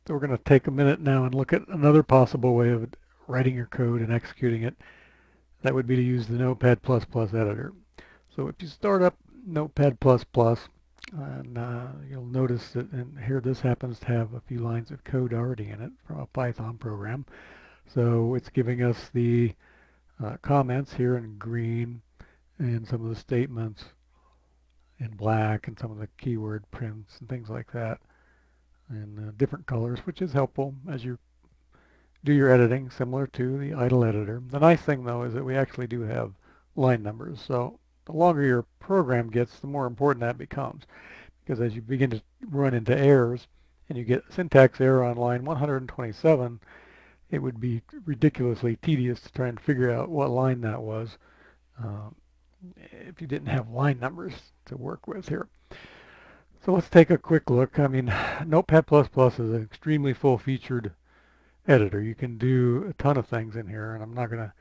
So we're going to take a minute now and look at another possible way of writing your code and executing it. That would be to use the Notepad++ editor. So if you start up Notepad++, and you'll notice that and here this happens to have a few lines of code already in it from a Python program. So it's giving us the comments here in green and some of the statements in black and some of the keyword prints and things like that in different colors, which is helpful as you do your editing, similar to the idle editor. The nice thing, though, is that we actually do have line numbers. So the longer your program gets, the more important that becomes. Because as you begin to run into errors and you get syntax error on line 127, it would be ridiculously tedious to try and figure out what line that was if you didn't have line numbers to work with here. So let's take a quick look. I mean, Notepad++ is an extremely full-featured editor. You can do a ton of things in here, and I'm not going to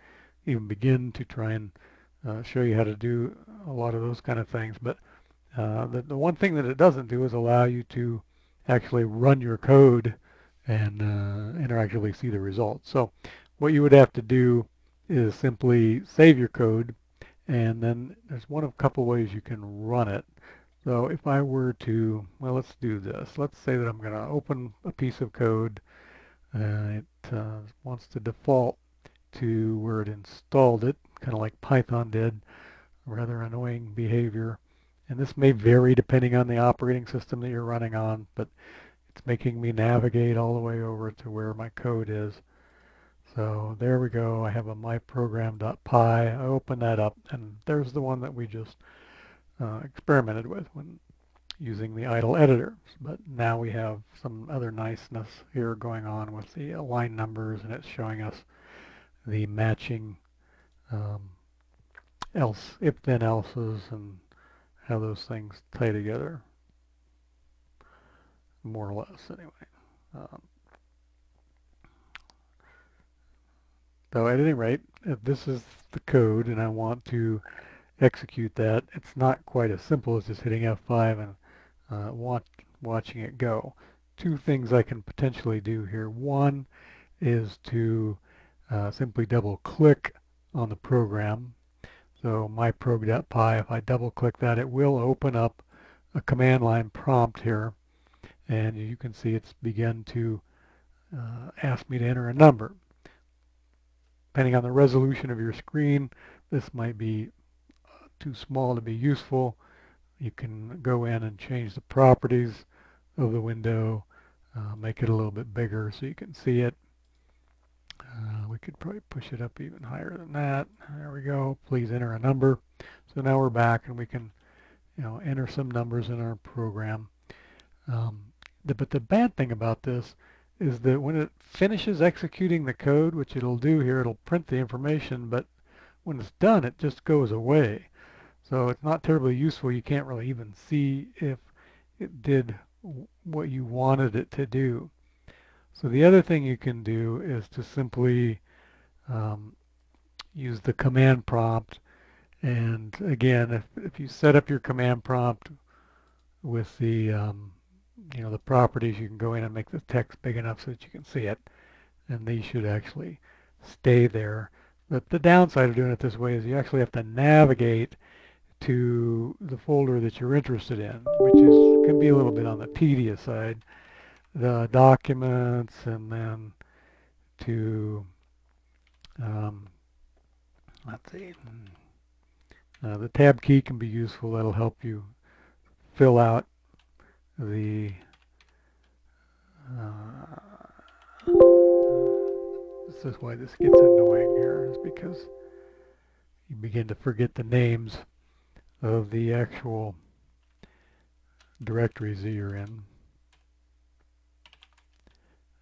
even begin to try and show you how to do a lot of those kind of things. But the one thing that it doesn't do is allow you to actually run your code and actually see the results. So what you would have to do is simply save your code, and then there's one of a couple ways you can run it. So if I were to, well, let's do this. Let's say that I'm going to open a piece of code. It wants to default to where it installed it, kind of like Python did. Rather annoying behavior. And this may vary depending on the operating system that you're running on, but it's making me navigate all the way over to where my code is. So there we go. I have a myprogram.py. I open that up, and there's the one that we just experimented with when using the idle editor. But now we have some other niceness here going on with the line numbers, and it's showing us the matching else, if then else's, and how those things tie together, more or less anyway. So at any rate, if this is the code and I want to execute that, it's not quite as simple as just hitting F5 and watching it go. Two things I can potentially do here. One is to simply double click on the program. So myprog.py, if I double click that, it will open up a command line prompt here, and you can see it's begun to ask me to enter a number. Depending on the resolution of your screen, this might be too small to be useful. You can go in and change the properties of the window, make it a little bit bigger so you can see it. We could probably push it up even higher than that. There we go. Please enter a number. So now we're back and we can enter some numbers in our program. But the bad thing about this is that when it finishes executing the code, which it'll do here, it'll print the information, but when it's done, it just goes away. So it's not terribly useful. You can't really even see if it did what you wanted it to do. So the other thing you can do is to simply use the command prompt. And again, if you set up your command prompt with the the properties, you can go in and make the text big enough so that you can see it, and these should actually stay there. But the downside of doing it this way is you actually have to navigate to the folder that you're interested in, which can be a little bit on the tedious side. The documents, and then to let's see, the tab key can be useful. That'll help you fill out the this is why this gets annoying here, is because you begin to forget the names of the actual directories that you're in.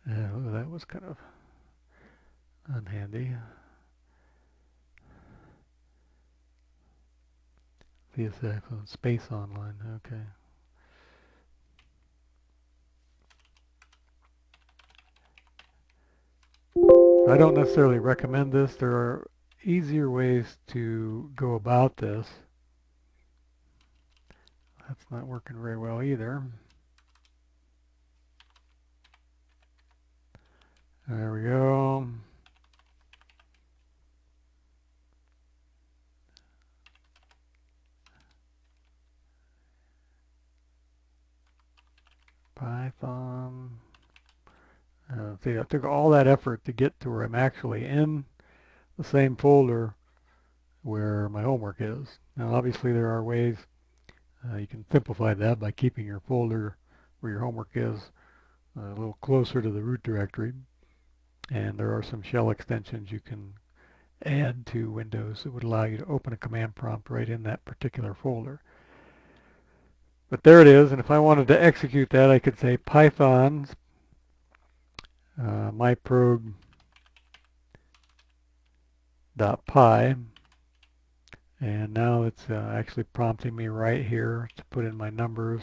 That was kind of unhandy. CSCI space online, okay. I don't necessarily recommend this. There are easier ways to go about this. That's not working very well either. There we go. Python. See, I took all that effort to get to where I'm actually in the same folder where my homework is. Now, obviously, there are ways you can simplify that by keeping your folder where your homework is a little closer to the root directory. And there are some shell extensions you can add to Windows that would allow you to open a command prompt right in that particular folder. But there it is, and if I wanted to execute that, I could say Python myprog.py, and now it's actually prompting me right here to put in my numbers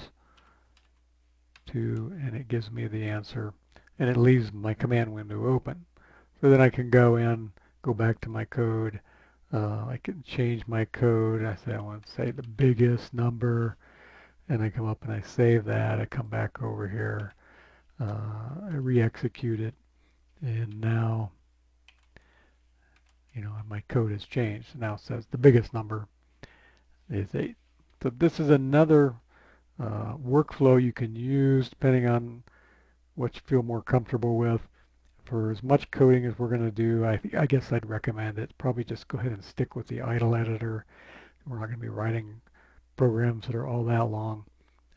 and it gives me the answer, and it leaves my command window open. So then I can go back to my code. I can change my code. I say I want to say the biggest number, and I come up and I save that. I come back over here. I re-execute it, and now my code has changed. So now it says the biggest number is 8. So this is another workflow you can use depending on what you feel more comfortable with. For as much coding as we're going to do, I guess I'd recommend it. Probably just go ahead and stick with the idle editor. We're not going to be writing programs that are all that long.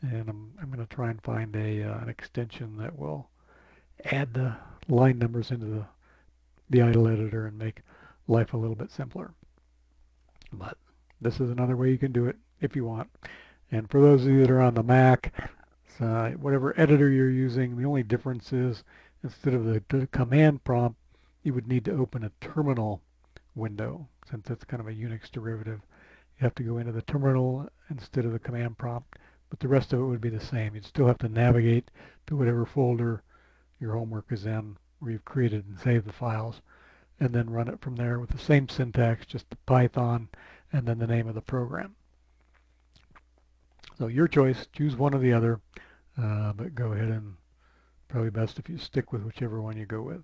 And I'm going to try and find an extension that will add the line numbers into the idle editor and make life a little bit simpler. But this is another way you can do it if you want. And for those of you that are on the Mac, whatever editor you're using, the only difference is instead of the command prompt, you would need to open a terminal window. Since it's kind of a Unix derivative, you have to go into the terminal instead of the command prompt, but the rest of it would be the same. You'd still have to navigate to whatever folder your homework is in, where you've created and saved the files, and then run it from there with the same syntax, just the Python and then the name of the program. So your choice, choose one or the other, but go ahead and probably best if you stick with whichever one you go with.